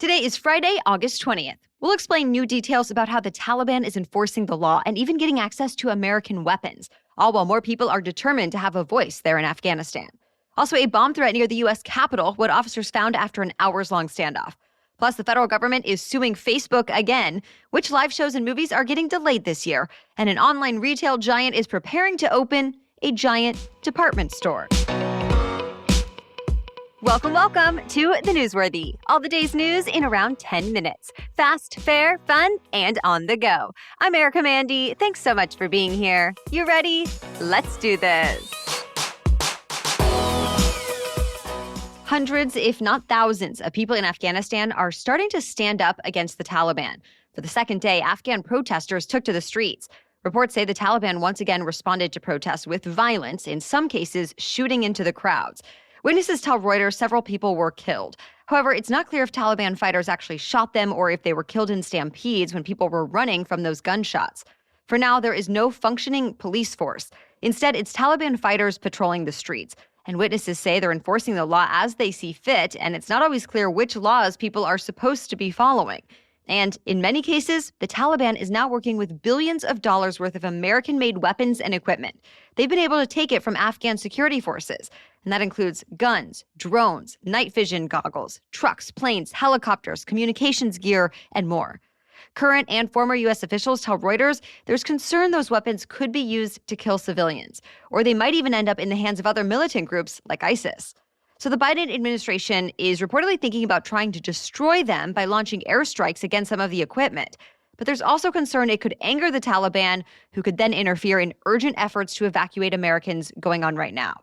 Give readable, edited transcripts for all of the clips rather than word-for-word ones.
Today is Friday, August 20th. We'll explain new details about how the Taliban is enforcing the law and even getting access to American weapons, all while more people are determined to have a voice there in Afghanistan. Also, a bomb threat near the U.S. Capitol, what officers found after an hours-long standoff. Plus, the federal government is suing Facebook again, which live shows and movies are getting delayed this year, and an online retail giant is preparing to open a giant department store. Welcome to The Newsworthy. All the day's news in around 10 minutes. Fast, fair, fun, and on the go. I'm Erica Mandy. Thanks so much for being here. You ready? Let's do this. Hundreds, if not thousands, of people in Afghanistan are starting to stand up against the Taliban. For the second day, Afghan protesters took to the streets. Reports say the Taliban once again responded to protests with violence, in some cases shooting into the crowds. Witnesses tell Reuters several people were killed. However, it's not clear if Taliban fighters actually shot them or if they were killed in stampedes when people were running from those gunshots. For now, there is no functioning police force. Instead, it's Taliban fighters patrolling the streets. And witnesses say they're enforcing the law as they see fit, and it's not always clear which laws people are supposed to be following. And in many cases, the Taliban is now working with billions of dollars worth of American-made weapons and equipment. They've been able to take it from Afghan security forces, and that includes guns, drones, night vision goggles, trucks, planes, helicopters, communications gear, and more. Current and former U.S. officials tell Reuters there's concern those weapons could be used to kill civilians, or they might even end up in the hands of other militant groups like ISIS. So the Biden administration is reportedly thinking about trying to destroy them by launching airstrikes against some of the equipment. But there's also concern it could anger the Taliban, who could then interfere in urgent efforts to evacuate Americans going on right now.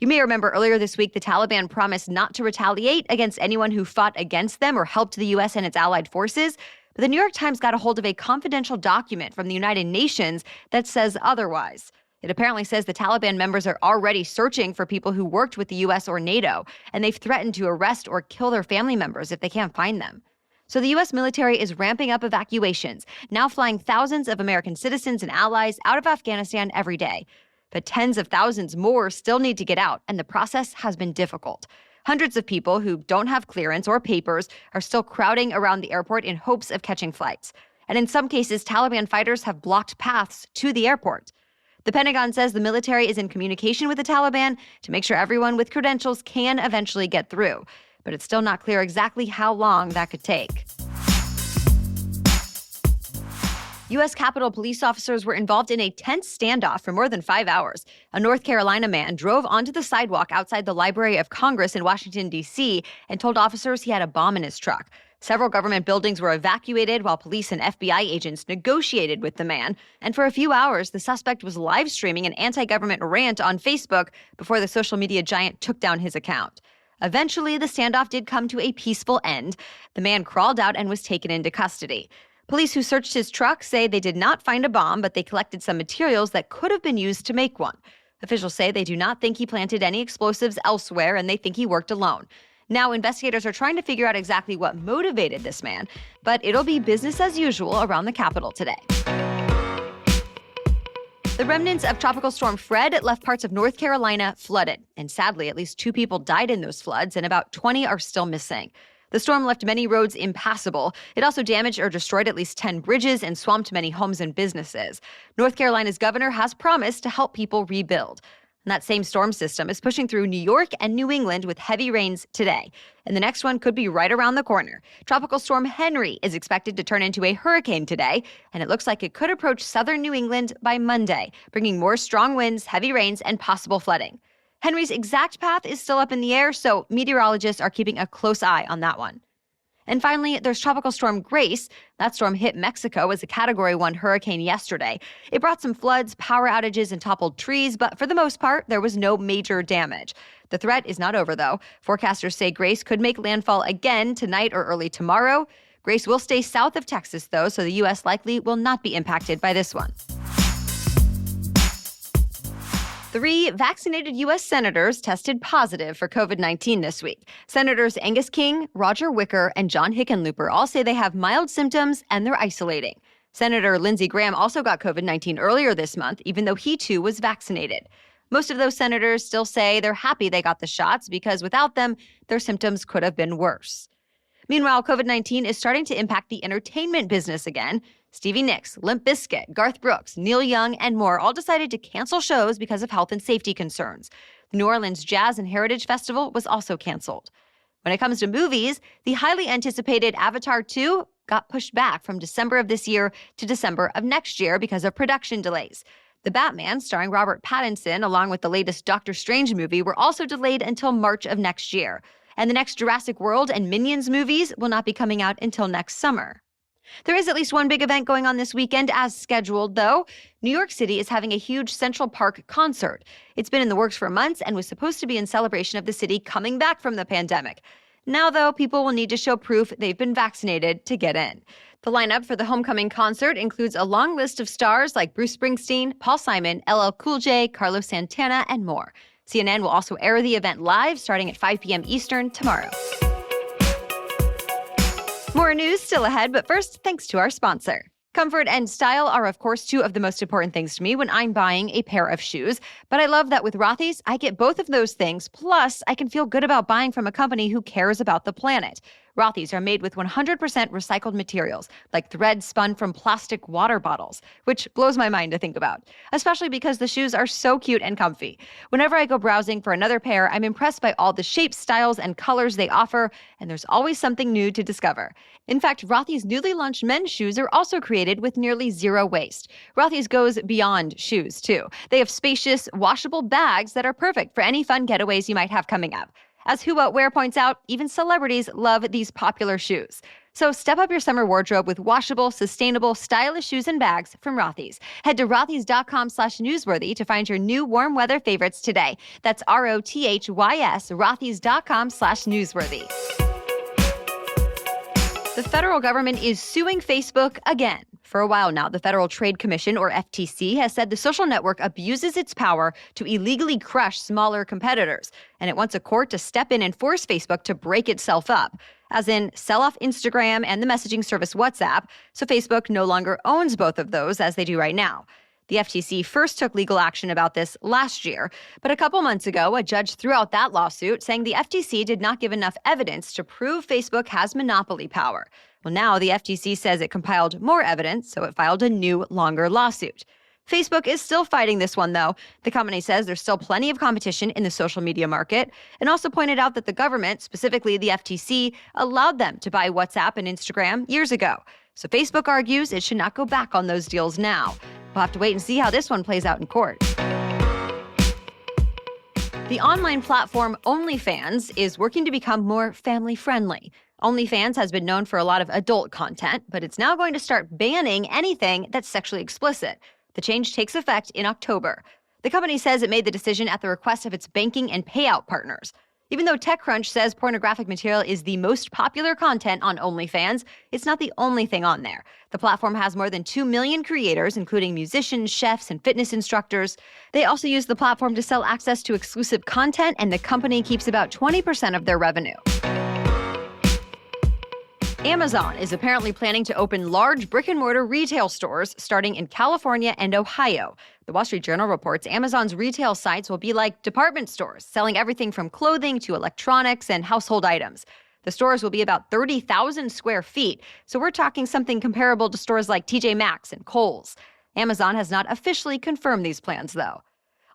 You may remember earlier this week, the Taliban promised not to retaliate against anyone who fought against them or helped the U.S. and its allied forces. But the New York Times got a hold of a confidential document from the United Nations that says otherwise. It apparently says the Taliban members are already searching for people who worked with the U.S. or NATO, and they've threatened to arrest or kill their family members if they can't find them. So the U.S. military is ramping up evacuations, now flying thousands of American citizens and allies out of Afghanistan every day. But tens of thousands more still need to get out, and the process has been difficult. Hundreds of people who don't have clearance or papers are still crowding around the airport in hopes of catching flights. And in some cases, Taliban fighters have blocked paths to the airport. The Pentagon says the military is in communication with the Taliban to make sure everyone with credentials can eventually get through. But it's still not clear exactly how long that could take. U.S. Capitol police officers were involved in a tense standoff for more than 5 hours. A North Carolina man drove onto the sidewalk outside the Library of Congress in Washington, D.C., and told officers he had a bomb in his truck. Several government buildings were evacuated while police and FBI agents negotiated with the man. And for a few hours, the suspect was live streaming an anti-government rant on Facebook before the social media giant took down his account. Eventually, the standoff did come to a peaceful end. The man crawled out and was taken into custody. Police who searched his truck say they did not find a bomb, but they collected some materials that could have been used to make one. Officials say they do not think he planted any explosives elsewhere, and they think he worked alone. Now, investigators are trying to figure out exactly what motivated this man, but it'll be business as usual around the Capitol today. The remnants of Tropical Storm Fred left parts of North Carolina flooded, and sadly, at least 2 people died in those floods, and about 20 are still missing. The storm left many roads impassable. It also damaged or destroyed at least 10 bridges and swamped many homes and businesses. North Carolina's governor has promised to help people rebuild. And that same storm system is pushing through New York and New England with heavy rains today. And the next one could be right around the corner. Tropical Storm Henry is expected to turn into a hurricane today, and it looks like it could approach southern New England by Monday, bringing more strong winds, heavy rains, and possible flooding. Henry's exact path is still up in the air, so meteorologists are keeping a close eye on that one. And finally, there's Tropical Storm Grace. That storm hit Mexico as a Category 1 hurricane yesterday. It brought some floods, power outages, and toppled trees, but for the most part, there was no major damage. The threat is not over, though. Forecasters say Grace could make landfall again tonight or early tomorrow. Grace will stay south of Texas, though, so the U.S. likely will not be impacted by this one. 3 vaccinated U.S. senators tested positive for COVID-19 this week. Senators Angus King, Roger Wicker, and John Hickenlooper all say they have mild symptoms and they're isolating. Senator Lindsey Graham also got COVID-19 earlier this month, even though he too was vaccinated. Most of those senators still say they're happy they got the shots because without them, their symptoms could have been worse. Meanwhile, COVID-19 is starting to impact the entertainment business again. Stevie Nicks, Limp Bizkit, Garth Brooks, Neil Young, and more all decided to cancel shows because of health and safety concerns. The New Orleans Jazz and Heritage Festival was also canceled. When it comes to movies, the highly anticipated Avatar 2 got pushed back from December of this year to December of next year because of production delays. The Batman, starring Robert Pattinson, along with the latest Doctor Strange movie, were also delayed until March of next year. And the next Jurassic World and Minions movies will not be coming out until next summer. There is at least one big event going on this weekend as scheduled, though. New York City is having a huge Central Park concert. It's been in the works for months and was supposed to be in celebration of the city coming back from the pandemic. Now, though, people will need to show proof they've been vaccinated to get in. The lineup for the homecoming concert includes a long list of stars like Bruce Springsteen, Paul Simon, LL Cool J, Carlos Santana, and more. CNN will also air the event live starting at 5 p.m. Eastern tomorrow. More news still ahead, but first, thanks to our sponsor. Comfort and style are, of course, two of the most important things to me when I'm buying a pair of shoes. But I love that with Rothy's, I get both of those things. Plus, I can feel good about buying from a company who cares about the planet. Rothy's are made with 100% recycled materials, like thread spun from plastic water bottles, which blows my mind to think about, especially because the shoes are so cute and comfy. Whenever I go browsing for another pair, I'm impressed by all the shapes, styles, and colors they offer, and there's always something new to discover. In fact, Rothy's newly launched men's shoes are also created with nearly zero waste. Rothy's goes beyond shoes, too. They have spacious, washable bags that are perfect for any fun getaways you might have coming up. As Who What Wear points out, even celebrities love these popular shoes. So step up your summer wardrobe with washable, sustainable, stylish shoes and bags from Rothy's. Head to rothys.com/newsworthy to find your new warm weather favorites today. That's ROTHYS, rothys.com/newsworthy. The federal government is suing Facebook again. For a while now, the Federal Trade Commission, or FTC, has said the social network abuses its power to illegally crush smaller competitors, and it wants a court to step in and force Facebook to break itself up, as in sell off Instagram and the messaging service WhatsApp, so Facebook no longer owns both of those as they do right now. The FTC first took legal action about this last year, but a couple months ago, a judge threw out that lawsuit, saying the FTC did not give enough evidence to prove Facebook has monopoly power. Well, now the FTC says it compiled more evidence, so it filed a new, longer lawsuit. Facebook is still fighting this one, though. The company says there's still plenty of competition in the social media market, and also pointed out that the government, specifically the FTC, allowed them to buy WhatsApp and Instagram years ago. So Facebook argues it should not go back on those deals now. We'll have to wait and see how this one plays out in court. The online platform OnlyFans is working to become more family-friendly. OnlyFans has been known for a lot of adult content, but it's now going to start banning anything that's sexually explicit. The change takes effect in October. The company says it made the decision at the request of its banking and payout partners. Even though TechCrunch says pornographic material is the most popular content on OnlyFans, it's not the only thing on there. The platform has more than 2 million creators, including musicians, chefs, and fitness instructors. They also use the platform to sell access to exclusive content, and the company keeps about 20% of their revenue. Amazon is apparently planning to open large brick-and-mortar retail stores starting in California and Ohio. The Wall Street Journal reports Amazon's retail sites will be like department stores, selling everything from clothing to electronics and household items. The stores will be about 30,000 square feet, so we're talking something comparable to stores like TJ Maxx and Kohl's. Amazon has not officially confirmed these plans, though.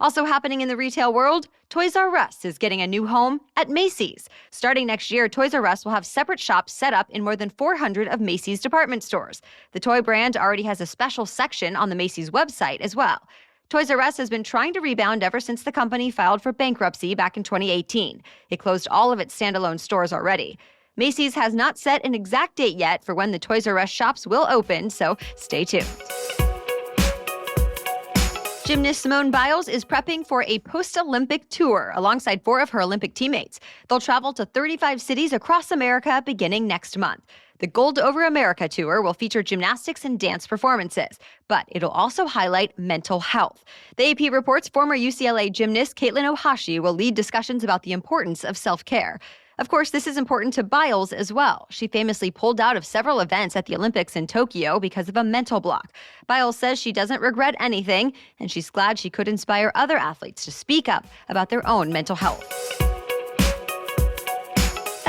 Also happening in the retail world, Toys R Us is getting a new home at Macy's. Starting next year, Toys R Us will have separate shops set up in more than 400 of Macy's department stores. The toy brand already has a special section on the Macy's website as well. Toys R Us has been trying to rebound ever since the company filed for bankruptcy back in 2018. It closed all of its standalone stores already. Macy's has not set an exact date yet for when the Toys R Us shops will open, so stay tuned. Gymnast Simone Biles is prepping for a post-Olympic tour alongside 4 of her Olympic teammates. They'll travel to 35 cities across America beginning next month. The Gold Over America tour will feature gymnastics and dance performances, but it'll also highlight mental health. The AP reports former UCLA gymnast Caitlin Ohashi will lead discussions about the importance of self-care. Of course, this is important to Biles as well. She famously pulled out of several events at the Olympics in Tokyo because of a mental block. Biles says she doesn't regret anything, and she's glad she could inspire other athletes to speak up about their own mental health.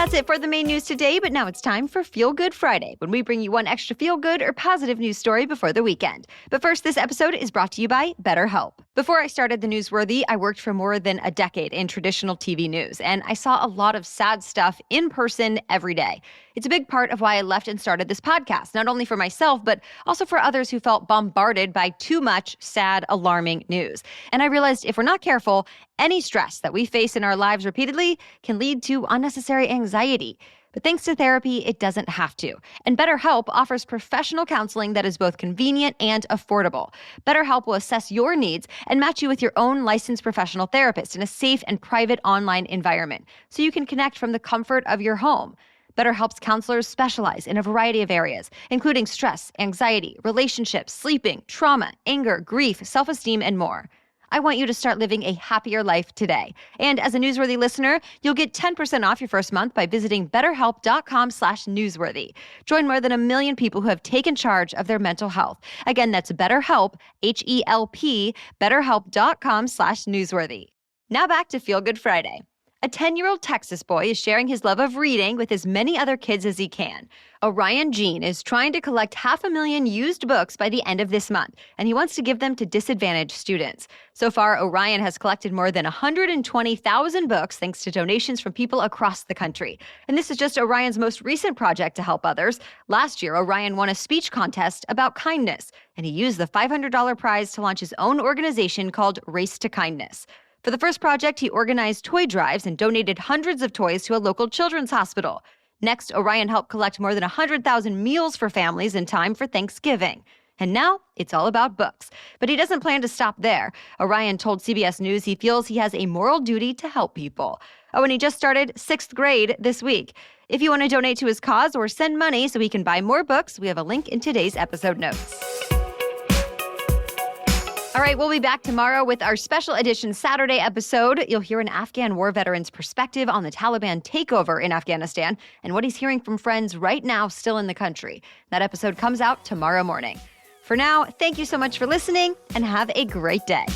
That's it for the main news today, but now it's time for Feel Good Friday, when we bring you one extra feel-good or positive news story before the weekend. But first, this episode is brought to you by BetterHelp. Before I started the Newsworthy, I worked for more than a decade in traditional TV news, and I saw a lot of sad stuff in person every day. It's a big part of why I left and started this podcast, not only for myself, but also for others who felt bombarded by too much sad, alarming news. And I realized if we're not careful, any stress that we face in our lives repeatedly can lead to unnecessary anxiety. But thanks to therapy, it doesn't have to. And BetterHelp offers professional counseling that is both convenient and affordable. BetterHelp will assess your needs and match you with your own licensed professional therapist in a safe and private online environment, so you can connect from the comfort of your home. BetterHelp's counselors specialize in a variety of areas, including stress, anxiety, relationships, sleeping, trauma, anger, grief, self-esteem, and more. I want you to start living a happier life today. And as a Newsworthy listener, you'll get 10% off your first month by visiting betterhelp.com/newsworthy. Join more than 1 million people who have taken charge of their mental health. Again, that's BetterHelp, H-E-L-P, betterhelp.com/newsworthy. Now back to Feel Good Friday. A 10-year-old Texas boy is sharing his love of reading with as many other kids as he can. Orion Jean is trying to collect 500,000 used books by the end of this month, and he wants to give them to disadvantaged students. So far, Orion has collected more than 120,000 books thanks to donations from people across the country. And this is just Orion's most recent project to help others. Last year, Orion won a speech contest about kindness, and he used the $500 prize to launch his own organization called Race to Kindness. For the first project, he organized toy drives and donated hundreds of toys to a local children's hospital. Next, Orion helped collect more than 100,000 meals for families in time for Thanksgiving. And now, it's all about books. But he doesn't plan to stop there. Orion told CBS News he feels he has a moral duty to help people. Oh, and he just started 6th grade this week. If you want to donate to his cause or send money so he can buy more books, we have a link in today's episode notes. All right, we'll be back tomorrow with our special edition Saturday episode. You'll hear an Afghan war veteran's perspective on the Taliban takeover in Afghanistan and what he's hearing from friends right now still in the country. That episode comes out tomorrow morning. For now, thank you so much for listening and have a great day.